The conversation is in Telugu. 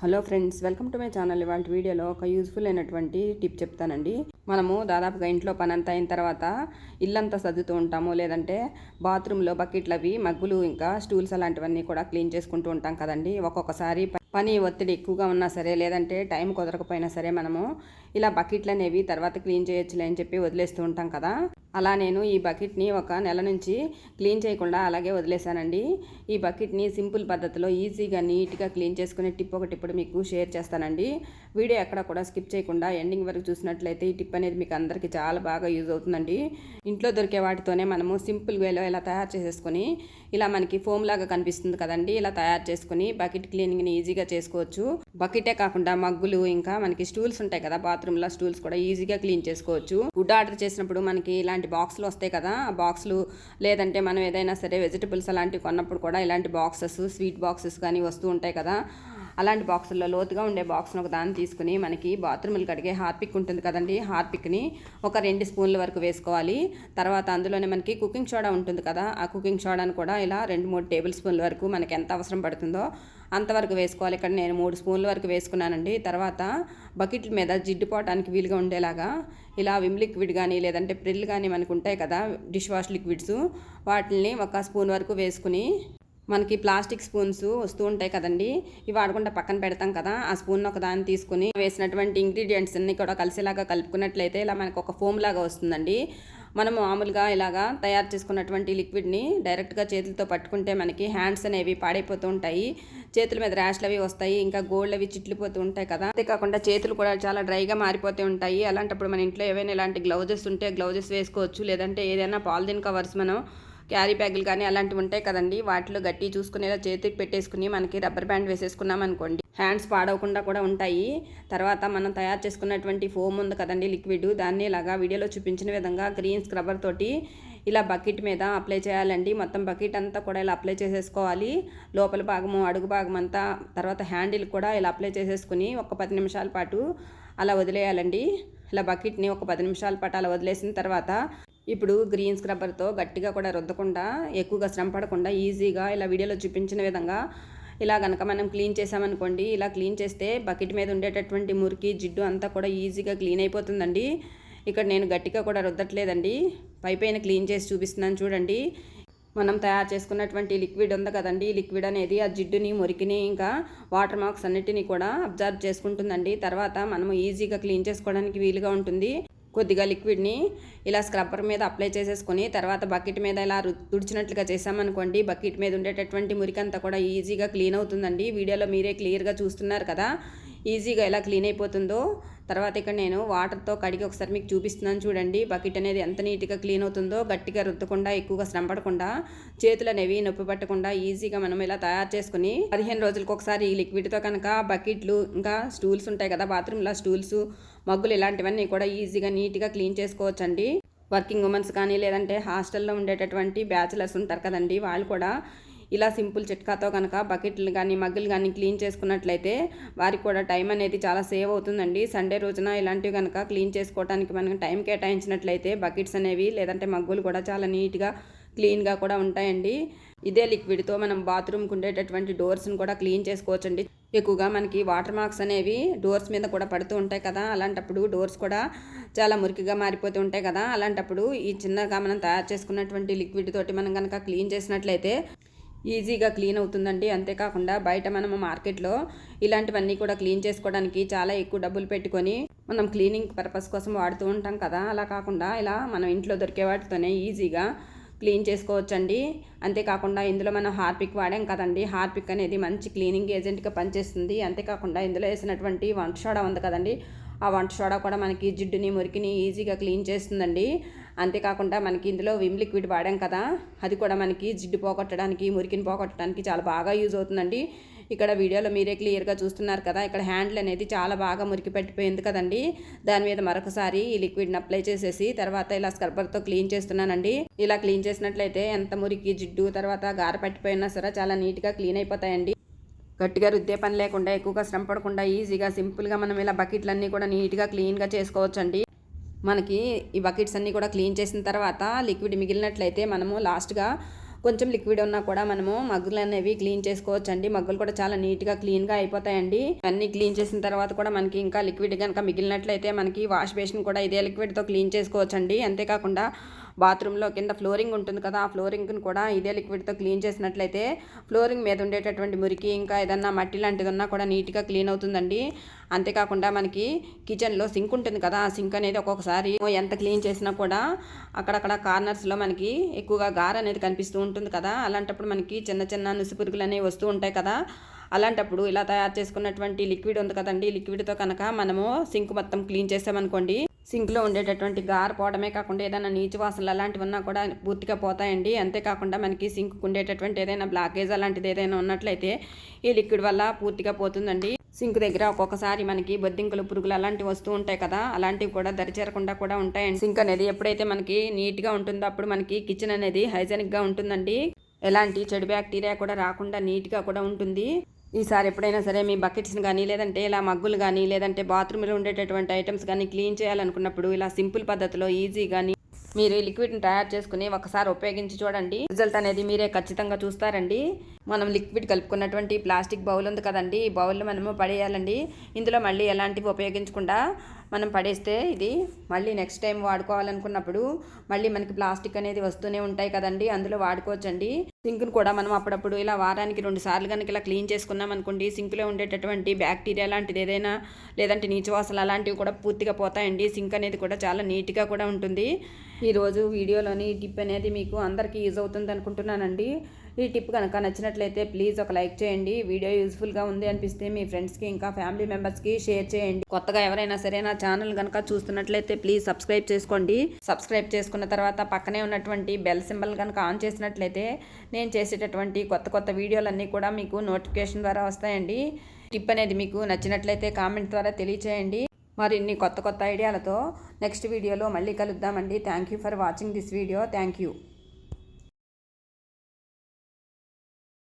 Hello friends, welcome to my channel. ఇవాళ వీడియోలో ఒక యూజ్ఫుల్ అయినటువంటి టిప్ చెప్తానండి. మనము దాదాపుగా ఇంట్లో పని అంతా అయిన తర్వాత ఇల్లంతా సర్దుతూ ఉంటాము, లేదంటే బాత్రూంలో బకెట్లు అవి మగ్గులు ఇంకా స్టూల్స్ అలాంటివన్నీ కూడా క్లీన్ చేసుకుంటూ ఉంటాం కదండి. ఒక్కొక్కసారి పని ఒత్తిడి ఎక్కువగా ఉన్నా సరే, లేదంటే టైం కుదరకపోయినా సరే, మనము ఇలా బకెట్లు అనేవి తర్వాత క్లీన్ చేయొచ్చులే అని చెప్పి వదిలేస్తూ ఉంటాం కదా. అలా నేను ఈ బకెట్ని ఒక నెల నుంచి క్లీన్ చేయకుండా అలాగే వదిలేశానండి. ఈ బకెట్ని సింపుల్ పద్ధతిలో ఈజీగా నీట్గా క్లీన్ చేసుకునే టిప్ ఒకటి ఇప్పుడు మీకు షేర్ చేస్తానండి. వీడియో ఎక్కడ కూడా స్కిప్ చేయకుండా ఎండింగ్ వరకు చూసినట్లయితే ఈ టిప్ అనేది మీకు అందరికీ చాలా బాగా యూజ్ అవుతుందండి. ఇంట్లో దొరికే వాటితోనే మనము సింపుల్ వేలో ఇలా తయారు చేసేసుకొని, ఇలా మనకి ఫోమ్ లాగా కనిపిస్తుంది కదండి, ఇలా తయారు చేసుకుని బకెట్ క్లీనింగ్ని ఈజీగా చేసుకోవచ్చు. బకెటే కాకుండా మగ్గులు ఇంకా మనకి స్టూల్స్ ఉంటాయి కదా, బాత్రూంలో స్టూల్స్ కూడా ఈజీగా క్లీన్ చేసుకోవచ్చు. ఫుడ్ ఆర్డర్ చేసినప్పుడు మనకి ఇలాంటి బాక్సులు వస్తాయి కదా, ఆ బాక్సులు లేదంటే మనం ఏదైనా సరే వెజిటబుల్స్ అలాంటివి కొన్నప్పుడు కూడా ఇలాంటి బాక్సెస్, స్వీట్ బాక్సెస్ కానీ వస్తూ ఉంటాయి కదా. అలాంటి బాక్సుల్లో లోతుగా ఉండే బాక్స్ను ఒక దాన్ని తీసుకుని, మనకి బాత్రూములు కడిగే హార్పిక్ ఉంటుంది కదండి, హార్పిక్ని ఒక 2 స్పూన్ల వరకు వేసుకోవాలి. తర్వాత అందులోనే మనకి కుకింగ్ సోడా ఉంటుంది కదా, ఆ కుకింగ్ సోడాను కూడా ఇలా 2-3 టేబుల్ స్పూన్ల వరకు మనకి ఎంత అవసరం పడుతుందో అంతవరకు వేసుకోవాలి. ఇక్కడ నేను 3 స్పూన్ల వరకు వేసుకున్నానండి. తర్వాత బకెట్ల మీద జిడ్డు పోవటానికి వీలుగా ఉండేలాగా ఇలా విమ్ లిక్విడ్ కానీ లేదంటే ప్రిల్ కానీ మనకు ఉంటాయి కదా, డిష్ వాష్ లిక్విడ్స్, వాటిని 1 స్పూన్ వరకు వేసుకుని, మనకి ప్లాస్టిక్ స్పూన్స్ వస్తూ ఉంటాయి కదండి, ఇవి వాడకుండా పక్కన పెడతాం కదా, ఆ స్పూన్ ఒక దాన్ని తీసుకుని వేసినటువంటి ఇంగ్రీడియంట్స్ అన్ని కూడా కలిసేలాగా కలుపుకున్నట్లయితే ఇలా మనకు ఒక ఫోమ్ లాగా వస్తుందండి. మనం మామూలుగా ఇలాగా తయారు చేసుకున్నటువంటి లిక్విడ్ని డైరెక్ట్గా చేతులతో పట్టుకుంటే మనకి హ్యాండ్స్ అనేవి పాడైపోతూ ఉంటాయి, చేతుల మీద ర్యాష్లు అవి వస్తాయి, ఇంకా గోల్డ్ అవి చిట్లిపోతూ ఉంటాయి కదా. అంతేకాకుండా చేతులు కూడా చాలా డ్రైగా మారిపోతూ ఉంటాయి. అలాంటప్పుడు మన ఇంట్లో ఏవైనా ఇలాంటి గ్లౌజెస్ ఉంటే గ్లౌజెస్ వేసుకోవచ్చు, లేదంటే ఏదైనా పాలిథిన్ కవర్స్, మనం క్యారీ బ్యాగులు కానీ అలాంటివి ఉంటాయి కదండి, వాటిలో గట్టి చూసుకునేలా చేతికి పెట్టేసుకుని మనకి రబ్బర్ బ్యాండ్ వేసేసుకున్నాం అనుకోండి, హ్యాండ్స్ పాడవకుండా కూడా ఉంటాయి. తర్వాత మనం తయారు చేసుకున్నటువంటి ఫోమ్ ఉంది కదండి, లిక్విడ్, దాన్ని ఇలాగా వీడియోలో చూపించిన విధంగా గ్రీన్ స్క్రబ్బర్ తోటి ఇలా బకెట్ మీద అప్లై చేయాలండి. మొత్తం బకెట్ అంతా కూడా ఇలా అప్లై చేసేసుకోవాలి, లోపల భాగము అడుగు భాగం అంతా. తర్వాత హ్యాండిల్ కూడా ఇలా అప్లై చేసేసుకుని ఒక 10 నిమిషాల పాటు అలా వదిలేయాలండి. ఇలా బకెట్ని ఒక 10 నిమిషాల పాటు అలా వదిలేసిన తర్వాత ఇప్పుడు గ్రీన్ స్క్రబ్బర్తో గట్టిగా కూడా రుద్దకుండా, ఎక్కువగా శ్రమ పడకుండా ఈజీగా ఇలా వీడియోలో చూపించిన విధంగా ఇలా కనుక మనం క్లీన్ చేసామనుకోండి, ఇలా క్లీన్ చేస్తే బకెట్ మీద ఉండేటటువంటి మురికి జిడ్డు అంతా కూడా ఈజీగా క్లీన్ అయిపోతుందండి. ఇక్కడ నేను గట్టిగా కూడా రుద్దట్లేదండి, పైపైన క్లీన్ చేసి చూపిస్తున్నాను చూడండి. మనం తయారు చేసుకున్నటువంటి లిక్విడ్ ఉంది కదండి, ఈ లిక్విడ్ అనేది ఆ జిడ్డుని, మురికిని, ఇంకా వాటర్ మార్క్స్ అన్నిటినీ కూడా అబ్జర్వ్ చేసుకుంటుందండి. తర్వాత మనము ఈజీగా క్లీన్ చేసుకోవడానికి వీలుగా ఉంటుంది. కొద్దిగా లిక్విడ్ని ఇలా స్క్రబ్బర్ మీద అప్లై చేసేసుకొని తర్వాత బకెట్ మీద ఇలా తుడిచినట్లుగా చేసామనుకోండి, బకెట్ మీద ఉండేటటువంటి మురికి అంతా కూడా ఈజీగా క్లీన్ అవుతుందండి. వీడియోలో మీరే క్లియర్గా చూస్తున్నారు కదా ఈజీగా ఎలా క్లీన్ అయిపోతుందో. తర్వాత ఇక్కడ నేను వాటర్తో కడిగి ఒకసారి మీకు చూపిస్తున్నాను చూడండి, బకెట్ అనేది ఎంత నీట్గా క్లీన్ అవుతుందో. గట్టిగా రుద్దకుండా, ఎక్కువగా శ్రమ పడకుండా, చేతులు అనేవి నొప్పి పట్టకుండా ఈజీగా మనం ఇలా తయారు చేసుకుని 15 రోజులకు ఒకసారి ఈ లిక్విడ్తో కనుక బకెట్లు, ఇంకా స్టూల్స్ ఉంటాయి కదా బాత్రూంలో స్టూల్స్, మగ్గులు, ఇలాంటివన్నీ కూడా ఈజీగా నీట్గా క్లీన్ చేసుకోవచ్చండి. వర్కింగ్ ఉమెన్స్ కానీ లేదంటే హాస్టల్లో ఉండేటటువంటి బ్యాచిలర్స్ ఉంటారు కదండి, వాళ్ళు కూడా ఇలా సింపుల్ చిట్కాతో కనుక బకెట్లు కానీ మగ్గులు కానీ క్లీన్ చేసుకున్నట్లయితే వారికి కూడా టైం అనేది చాలా సేవ్ అవుతుందండి. సండే రోజున ఇలాంటివి కనుక క్లీన్ చేసుకోవడానికి మనం టైం కేటాయించినట్లయితే బకెట్స్ అనేవి లేదంటే మగ్గులు కూడా చాలా నీట్గా క్లీన్గా కూడా ఉంటాయండి. ఇదే లిక్విడ్తో మనం బాత్రూమ్కి ఉండేటటువంటి డోర్స్ని కూడా క్లీన్ చేసుకోవచ్చండి. ఎక్కువగా మనకి వాటర్ మార్క్స్ అనేవి డోర్స్ మీద కూడా పడుతూ ఉంటాయి కదా, అలాంటప్పుడు డోర్స్ కూడా చాలా మురికిగా మారిపోతూ ఉంటాయి కదా, అలాంటప్పుడు ఈ చిన్నగా మనం తయారు చేసుకున్నటువంటి లిక్విడ్ తోటి మనం కనుక క్లీన్ చేసినట్లయితే ఈజీగా క్లీన్ అవుతుందండి. అంతేకాకుండా బయట మనము మార్కెట్లో ఇలాంటివన్నీ కూడా క్లీన్ చేసుకోవడానికి చాలా ఎక్కువ డబ్బులు పెట్టుకొని మనం క్లీనింగ్ పర్పస్ కోసం వాడుతూ ఉంటాం కదా, అలా కాకుండా ఇలా మనం ఇంట్లో దొరికే వాటితోనే ఈజీగా క్లీన్ చేసుకోవచ్చండి. అంతేకాకుండా ఇందులో మనం హార్పిక్ వాడాం కదండి, హార్పిక్ అనేది మంచి క్లీనింగ్ ఏజెంట్గా పనిచేస్తుంది. అంతేకాకుండా ఇందులో వేసినటువంటి వంట సోడా ఉంది కదండి, ఆ వంట సోడా కూడా మనకి జిడ్డుని, మురికిని ఈజీగా క్లీన్ చేస్తుందండి. అంతేకాకుండా మనకి ఇందులో విమ్ లిక్విడ్ వాడాం కదా, అది కూడా మనకి జిడ్డు పోగొట్టడానికి, మురికిని పోగొట్టడానికి చాలా బాగా యూజ్ అవుతుందండి. ఇక్కడ వీడియోలో మీరే క్లియర్గా చూస్తున్నారు కదా, ఇక్కడ హ్యాండిల్ అనేది చాలా బాగా మురికి పట్టిపోయింది కదండి, దాని మీద మరొకసారి ఈ లిక్విడ్ని అప్లై చేసేసి తర్వాత ఇలా స్క్రబ్బర్తో క్లీన్ చేస్తున్నానండి. ఇలా క్లీన్ చేసినట్లయితే ఎంత మురికి, జిడ్డు, తర్వాత గార పట్టిపోయినా సరే చాలా నీట్గా క్లీన్ అయిపోతాయండి. గట్టిగా రుద్దే పని లేకుండా, ఎక్కువగా శ్రమ పడకుండా ఈజీగా సింపుల్గా మనం ఇలా బకెట్లన్నీ కూడా నీట్గా క్లీన్గా చేసుకోవచ్చండి. మనకి ఈ బకెట్స్ అన్నీ కూడా క్లీన్ చేసిన తర్వాత లిక్విడ్ మిగిలినట్లయితే మనము లాస్ట్గా కొంచెం లిక్విడ్ ఉన్నా కూడా మనము మగ్గులు అనేవి క్లీన్ చేసుకోవచ్చు అండి. మగ్గులు కూడా చాలా నీట్గా క్లీన్గా అయిపోతాయండి. అన్నీ క్లీన్ చేసిన తర్వాత కూడా మనకి ఇంకా లిక్విడ్ కనుక మిగిలినట్లయితే మనకి వాష్ బేసిన్ కూడా ఇదే లిక్విడ్తో క్లీన్ చేసుకోవచ్చు అండి. అంతేకాకుండా బాత్రూంలో కింద ఫ్లోరింగ్ ఉంటుంది కదా, ఆ ఫ్లోరింగ్ని కూడా ఇదే లిక్విడ్తో క్లీన్ చేసినట్లయితే ఫ్లోరింగ్ మీద ఉండేటటువంటి మురికి ఇంకా ఏదన్నా మట్టి లాంటిది ఉన్నా కూడా నీట్గా క్లీన్ అవుతుందండి. అంతేకాకుండా మనకి కిచెన్లో సింక్ ఉంటుంది కదా, ఆ సింక్ అనేది ఒక్కొక్కసారి ఎంత క్లీన్ చేసినా కూడా అక్కడక్కడ కార్నర్స్లో మనకి ఎక్కువగా గార అనేది కనిపిస్తూ ఉంటుంది కదా, అలాంటప్పుడు మనకి చిన్న చిన్న నుసిపురుగులు అనేవి వస్తూ ఉంటాయి కదా. అలాంటప్పుడు ఇలా తయారు చేసుకున్నటువంటి లిక్విడ్ ఉంది కదండి, లిక్విడ్తో కనుక మనము సింక్ మొత్తం క్లీన్ చేసామనుకోండి, సింక్లో ఉండేటటువంటి గార పోవడమే కాకుండా ఏదైనా నీచు వాసనలు అలాంటివి ఉన్నా కూడా పూర్తిగా పోతాయండి. అంతేకాకుండా మనకి సింక్కు ఉండేటటువంటి ఏదైనా బ్లాకేజ్ అలాంటిది ఏదైనా ఉన్నట్లయితే ఈ లిక్విడ్ వల్ల పూర్తిగా పోతుందండి. సింక్ దగ్గర ఒక్కొక్కసారి మనకి బొద్దింకలు, పురుగులు అలాంటివి వస్తూ ఉంటాయి కదా, అలాంటివి కూడా దరిచేరకుండా కూడా ఉంటాయండి. సింక్ అనేది ఎప్పుడైతే మనకి నీట్గా ఉంటుందో అప్పుడు మనకి కిచెన్ అనేది హైజెనిక్గా ఉంటుందండి. ఎలాంటి చెడు బ్యాక్టీరియా కూడా రాకుండా నీట్గా కూడా ఉంటుంది. ఈసారి ఎప్పుడైనా సరే మీ బకెట్స్ని కానీ లేదంటే ఇలా మగ్గులు కానీ లేదంటే బాత్రూంలో ఉండేటటువంటి ఐటమ్స్ కానీ క్లీన్ చేయాలనుకున్నప్పుడు ఇలా సింపుల్ పద్ధతిలో ఈజీగాని మీరు ఈ లిక్విడ్ని తయారు చేసుకుని ఒకసారి ఉపయోగించి చూడండి. రిజల్ట్ అనేది మీరే ఖచ్చితంగా చూస్తారండి. మనం లిక్విడ్ కలుపుకున్నటువంటి ప్లాస్టిక్ బౌల్ ఉంది కదండి, ఈ బౌల్లో మనము పడేయాలండి. ఇందులో మళ్ళీ ఎలాంటివి ఉపయోగించకుండా మనం పడేస్తే ఇది మళ్ళీ నెక్స్ట్ టైం వాడుకోవాలనుకున్నప్పుడు మళ్ళీ మనకి ప్లాస్టిక్ అనేది వస్తూనే ఉంటాయి కదండి, అందులో వాడుకోవచ్చండి. సింక్ను కూడా మనం అప్పుడప్పుడు ఇలా వారానికి 2 సార్లు కనుక ఇలా క్లీన్ చేసుకున్నాం అనుకోండి, సింక్లో ఉండేటటువంటి బ్యాక్టీరియా లాంటిది ఏదైనా లేదంటే నీచు వాసనలు అలాంటివి కూడా పూర్తిగా పోతాయండి. సింక్ అనేది కూడా చాలా నీట్గా కూడా ఉంటుంది. ఈరోజు వీడియోలోని ఈ టిప్ అనేది మీకు అందరికీ యూజ్ అవుతుంది అనుకుంటున్నానండి. ఈ టిప్ కనుక నచ్చినట్లయితే ప్లీజ్ ఒక లైక్ చేయండి. వీడియో యూజ్ఫుల్గా ఉంది అనిపిస్తే మీ ఫ్రెండ్స్కి ఇంకా ఫ్యామిలీ మెంబర్స్కి షేర్ చేయండి. కొత్తగా ఎవరైనా సరే నా ఛానల్ కనుక చూస్తున్నట్లయితే ప్లీజ్ సబ్స్క్రైబ్ చేసుకోండి. సబ్స్క్రైబ్ చేసుకున్న తర్వాత పక్కనే ఉన్నటువంటి బెల్ సింబల్ కనుక ఆన్ చేసినట్లయితే నేను చేసేటటువంటి కొత్త వీడియోలన్నీ కూడా మీకు నోటిఫికేషన్ ద్వారా వస్తాయండి. టిప్ అనేది మీకు నచ్చినట్లయితే కామెంట్ ద్వారా తెలియచేయండి. మరిన్ని కొత్త ఐడియాలతో నెక్స్ట్ వీడియోలో మళ్ళీ కలుద్దామండి. Thank you for watching this video. Thank you.